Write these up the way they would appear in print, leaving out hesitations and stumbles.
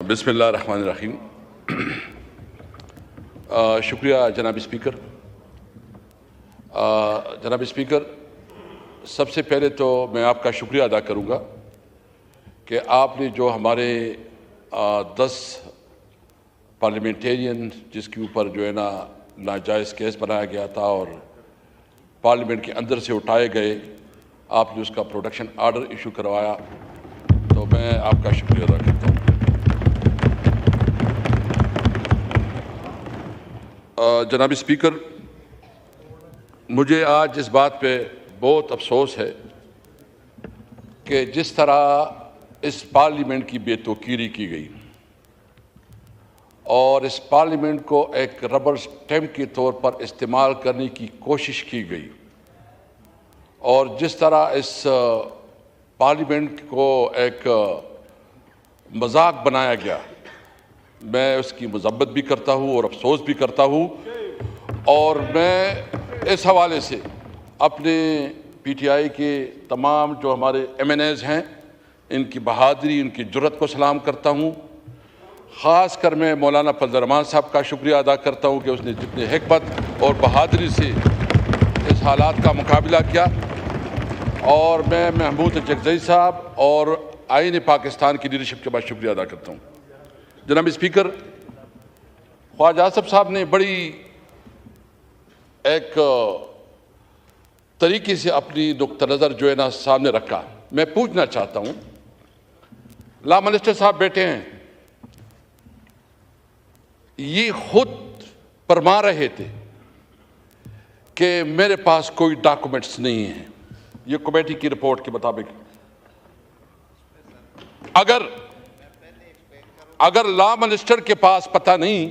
بسم اللہ الرحمن الرحیم۔ شکریہ جناب اسپیکر۔ جناب اسپیکر، سب سے پہلے تو میں آپ کا شکریہ ادا کروں گا کہ آپ نے جو ہمارے 10 پارلیمنٹیرین جس کے اوپر جو ہے نا ناجائز کیس بنایا گیا تھا اور پارلیمنٹ کے اندر سے اٹھائے گئے، آپ نے اس کا پروٹیکشن آرڈر ایشو کروایا، تو میں آپ کا شکریہ ادا کرتا ہوں۔ جناب اسپیکر، مجھے آج اس بات پہ بہت افسوس ہے کہ جس طرح اس پارلیمنٹ کی بے توقیری کی گئی اور اس پارلیمنٹ کو ایک ربر اسٹیمپ کے طور پر استعمال کرنے کی کوشش کی گئی اور جس طرح اس پارلیمنٹ کو ایک مذاق بنایا گیا، میں اس کی مذمت بھی کرتا ہوں اور افسوس بھی کرتا ہوں، اور میں اس حوالے سے اپنے پی ٹی آئی کے تمام جو ہمارے ایم این ایز ہیں، ان کی بہادری، ان کی جرأت کو سلام کرتا ہوں۔ خاص کر میں مولانا فضل الرحمان صاحب کا شکریہ ادا کرتا ہوں کہ اس نے جتنی حکمت اور بہادری سے اس حالات کا مقابلہ کیا، اور میں محمود چکزئی صاحب اور آئین پاکستان کی لیڈرشپ کے بعد شکریہ ادا کرتا ہوں۔ جناب اسپیکر، خواجہ آصف صاحب نے بڑی ایک طریقے سے اپنی نقطہ نظر جو ہے نا سامنے رکھا۔ میں پوچھنا چاہتا ہوں، لا منسٹر صاحب بیٹھے ہیں، یہ خود فرما رہے تھے کہ میرے پاس کوئی ڈاکومنٹس نہیں ہیں، یہ کمیٹی کی رپورٹ کے مطابق۔ اگر لا منسٹر کے پاس پتہ نہیں،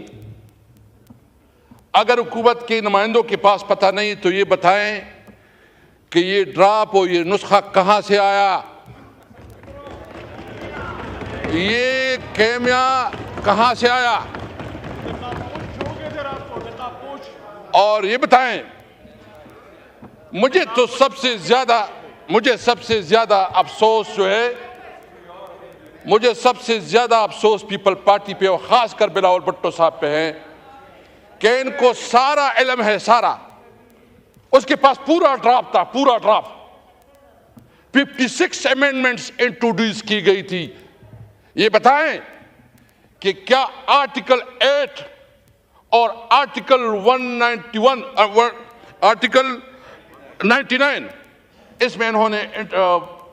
اگر حکومت کے نمائندوں کے پاس پتہ نہیں، تو یہ بتائیں کہ یہ ڈراپ اور یہ نسخہ کہاں سے آیا، یہ کیمیا کہاں سے آیا، اور یہ بتائیں۔ مجھے سب سے زیادہ افسوس جو ہے، مجھے سب سے زیادہ افسوس پیپل پارٹی پہ اور خاص کر بلاول بھٹو صاحب پہ ہے کہ ان کو سارا علم ہے، سارا، اس کے پاس پورا ڈرافٹ تھا، پورا ڈرافٹ 56 امینڈمنٹس انٹروڈیوس کی گئی تھی۔ یہ بتائیں کہ کیا آرٹیکل 8 اور آرٹیکل 99 اس میں انہوں نے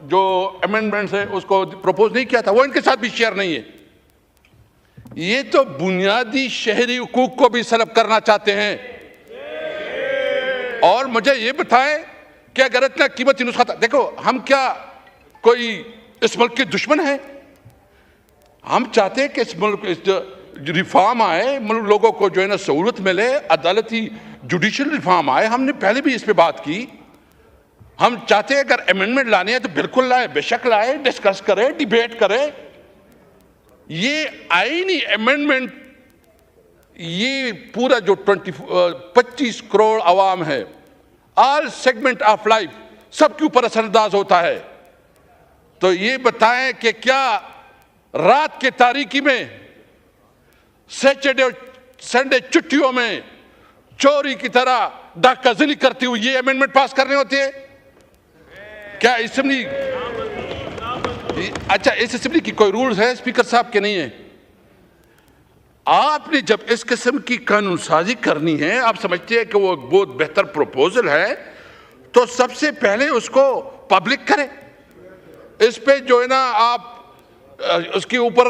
جو امینڈمنٹس ہے اس کو پروپوز نہیں کیا تھا، وہ ان کے ساتھ بھی شیئر نہیں ہے۔ یہ تو بنیادی شہری حقوق کو بھی سلب کرنا چاہتے ہیں۔ اور مجھے یہ بتائیں کہ اگر اتنا قیمتی نسخہ تھا، دیکھو ہم کیا کوئی اس ملک کے دشمن ہیں؟ ہم چاہتے ہیں کہ اس ملک ریفارم آئے، ملک لوگوں کو جو ہے نا سہولت ملے، عدالتی جوڈیشل ریفارم آئے۔ ہم نے پہلے بھی اس پہ بات کی، ہم چاہتے ہیں اگر امینڈمنٹ لانے ہیں تو بالکل لائے، بے شک لائے، ڈسکس کرے، ڈیبیٹ کرے۔ یہ آئینی امینڈمنٹ، یہ پورا جو 25 کروڑ عوام ہے، آل سیگمنٹ آف لائف، سب کے اوپر اثر انداز ہوتا ہے۔ تو یہ بتائیں کہ کیا رات کے تاریکی میں، سیٹرڈے اور سنڈے چھٹیوں میں چوری کی طرح ڈاکہ زنی کرتے ہوئے یہ امینڈمنٹ پاس کرنے ہوتے ہیں؟ کیا اسمبلی، اچھا اس اسمبلی کی کوئی رولز ہے اسپیکر صاحب کے نہیں ہے؟ آپ نے جب اس قسم کی قانون سازی کرنی ہے، آپ سمجھتے ہیں کہ وہ بہت بہتر پروپوزل ہے، تو سب سے پہلے اس کو پبلک کریں۔ اس پہ جو ہے نا آپ اس کے اوپر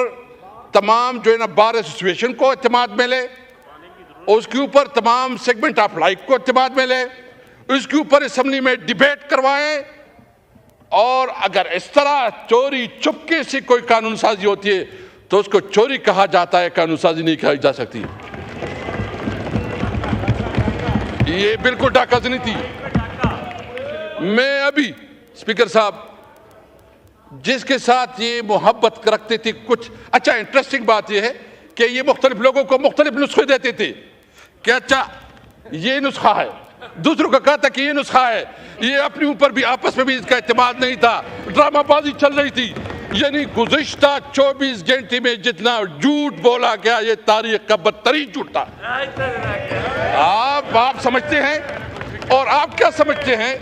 تمام جو ہے نا بار ایسوسیشن کو اعتماد میں لے، اس کے اوپر تمام سیگمنٹ آف لائف کو اعتماد میں لے، اس کے اوپر اسمبلی میں ڈیبیٹ کروائیں۔ اور اگر اس طرح چوری چپکے سے کوئی قانون سازی ہوتی ہے تو اس کو چوری کہا جاتا ہے، قانون سازی نہیں کہی جا سکتی۔ یہ بالکل ڈاکہ زنی تھی۔ میں ابھی اسپیکر صاحب جس کے ساتھ یہ محبت رکھتے تھے، کچھ اچھا انٹرسٹنگ بات یہ ہے کہ یہ مختلف لوگوں کو مختلف نسخے دیتے تھے کہ اچھا یہ نسخہ ہے، دوسروں کا کہا تھا کہ یہ نسخہ ہے۔ یہ اپنے اوپر بھی آپس میں بھی اس کا اعتماد نہیں تھا، ڈرامہ بازی چل رہی تھی۔ یعنی گزشتہ 24 گھنٹے میں جتنا جھوٹ بولا گیا یہ تاریخ کا بدترین جھوٹ تھا۔ آپ سمجھتے ہیں اور آپ کیا سمجھتے ہیں؟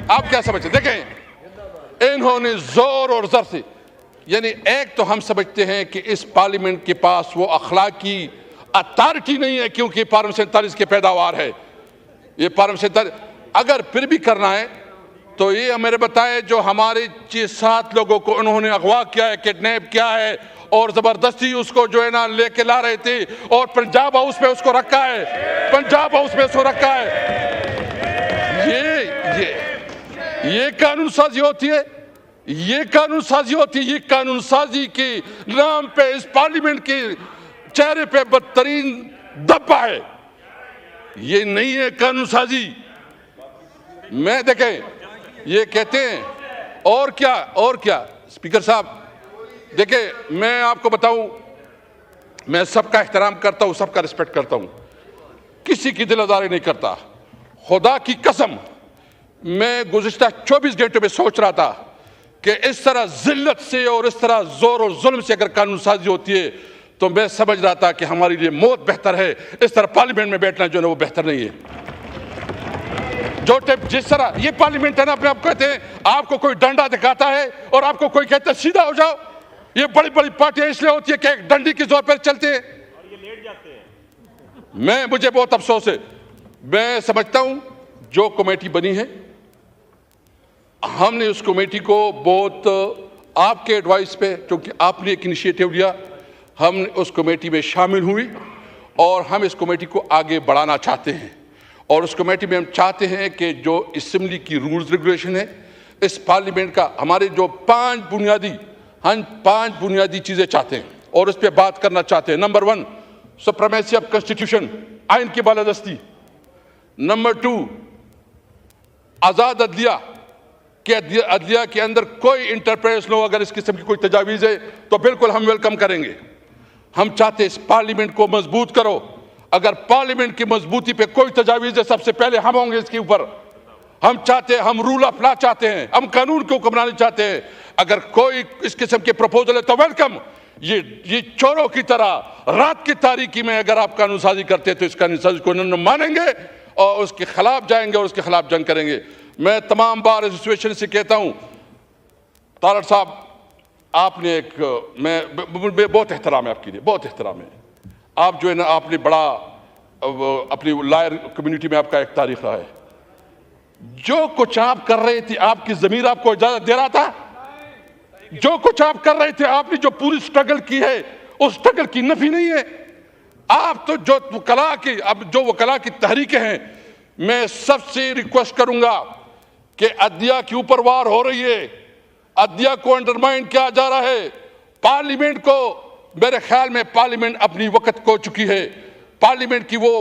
آپ کیا سمجھتے ہیں؟ دیکھیں انہوں نے زور اور زر سے، یعنی ایک تو ہم سمجھتے ہیں کہ اس پارلیمنٹ کے پاس وہ اخلاقی اتھارٹی نہیں ہے کیونکہ پارلیمنٹ 47 کی پیداوار ہے۔ یہ پارلیمنٹ 47 اگر پھر بھی کرنا ہے تو یہ ہمیں بتائے جو ہمارے 6-7 لوگوں کو انہوں نے اغوا کیا ہے، کڈنیپ کیا ہے اور زبردستی اس کو جو ہے نا لے کے لا رہے تھے اور پنجاب ہاؤس میں اس کو رکھا ہے، پنجاب ہاؤس میں اس کو رکھا ہے۔ یہ قانون سازی ہوتی ہے، یہ قانون سازی ہوتی ہے، یہ قانون سازی کے نام پہ اس پارلیمنٹ کے چہرے پہ بدترین دبا ہے۔ یہ نہیں ہے قانون سازی۔ میں دیکھیں یہ کہتے ہیں اور کیا اسپیکر صاحب دیکھیں میں آپ کو بتاؤں، میں سب کا احترام کرتا ہوں، سب کا رسپیکٹ کرتا ہوں، کسی کی دل آزاری نہیں کرتا۔ خدا کی قسم میں گزشتہ 24 گھنٹوں میں سوچ رہا تھا کہ اس طرح ذلت سے اور اس طرح زور اور ظلم سے اگر قانون سازی ہوتی ہے تو میں سمجھ رہا تھا کہ ہمارے لیے موت بہتر ہے، اس طرح پارلیمنٹ میں بیٹھنا جو ہے وہ بہتر نہیں ہے۔ جس طرح یہ پارلیمنٹ ہے نا، اپنے آپ کہتے ہیں آپ کو کوئی ڈنڈا دکھاتا ہے اور آپ کو کوئی کہتا ہے سیدھا ہو جاؤ۔ یہ بڑی بڑی پارٹیاں اس لیے ہوتی ہے کہ ایک ڈنڈی کے زور پر چلتے ہیں۔ مجھے بہت افسوس ہے، میں سمجھتا ہوں جو کمیٹی بنی ہے ہم نے اس کمیٹی کو بہت آپ کے ایڈوائس پہ، کیونکہ آپ نے ایک انیشیٹو لیا، ہم اس کمیٹی میں شامل ہوئی اور ہم اس کمیٹی کو آگے بڑھانا چاہتے ہیں۔ اور اس کمیٹی میں ہم چاہتے ہیں کہ جو اسمبلی کی رولز ریگولیشن ہے، اس پارلیمنٹ کا ہمارے جو 5 بنیادی چیزیں چاہتے ہیں اور اس پہ بات کرنا چاہتے ہیں۔ نمبر 1 سپریمیسی آف کنسٹیٹیوشن، آئین کی بالادستی۔ نمبر 2 آزاد عدلیہ، کہ عدلیہ کے اندر کوئی انٹرپریس نہ ہو، اگر اس قسم کی کوئی تجاویز ہے تو بالکل ہم ویلکم کریں گے۔ ہم چاہتے ہیں اس پارلیمنٹ کو مضبوط کرو، اگر پارلیمنٹ کی مضبوطی پہ کوئی تجاویز ہے سب سے پہلے ہم ہوں گے اس کے اوپر۔ ہم چاہتے ہیں، ہم رول آف لا چاہتے ہیں، ہم قانون کو حکمرانی چاہتے ہیں۔ اگر کوئی اس قسم کے پروپوزل ہے تو ویلکم۔ یہ چوروں کی طرح رات کی تاریکی میں اگر آپ قانون سازی کرتے تو اس قانون سازی کو نہ مانیں گے اور اس کے خلاف جائیں گے اور اس کے خلاف جنگ کریں گے۔ میں تمام بار ایسوسیشن سے کہتا ہوں، طارق صاحب آپ نے ایک بہت احترام ہے آپ کے لیے، بہت احترام ہے۔ آپ جو ہے نا آپ نے بڑا اپنی لائر کمیونٹی میں آپ کا ایک تاریخ رہا ہے۔ جو کچھ آپ کر رہے تھے آپ کی ضمیر آپ کو اجازت دے رہا تھا؟ جو کچھ آپ کر رہے تھے، آپ نے جو پوری سٹرگل کی ہے اس سٹرگل کی نفی نہیں ہے۔ آپ تو جو وکلاء کی تحریکیں ہیں، میں سب سے ریکویسٹ کروں گا کہ عدلیہ کے اوپر وار ہو رہی ہے، عدلیہ کو انڈرمائن کیا جا رہا ہے، پارلیمنٹ کو، میرے خیال میں پارلیمنٹ اپنی وقت کھو چکی ہے، پارلیمنٹ کی وہ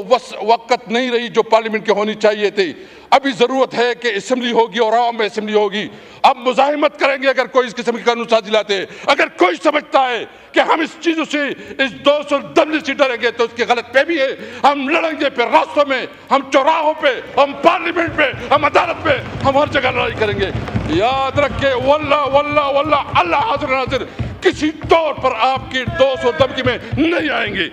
وقت نہیں رہی جو پارلیمنٹ کی ہونی چاہیے تھی۔ ابھی ضرورت ہے کہ اسمبلی ہوگی اور عوام میں اسمبلی ہوگی۔ اب مزاحمت کریں گے اگر کوئی اس قسم کی قانون سازی لاتے ہیں۔ اگر کوئی سمجھتا ہے کہ ہم اس چیزوں سے، اس 210 سے ڈریں گے تو اس کی غلط فہمی ہے۔ ہم لڑیں گے پھر راستوں میں، ہم چوراہوں پہ، ہم پارلیمنٹ پہ، ہم عدالت پہ، ہم ہر جگہ لڑائی کریں گے۔ یاد رکھیں واللہ واللہ واللہ اللہ حاضر ناظر، کسی طور پر آپ کی 200 دمکی میں نہیں آئیں گے۔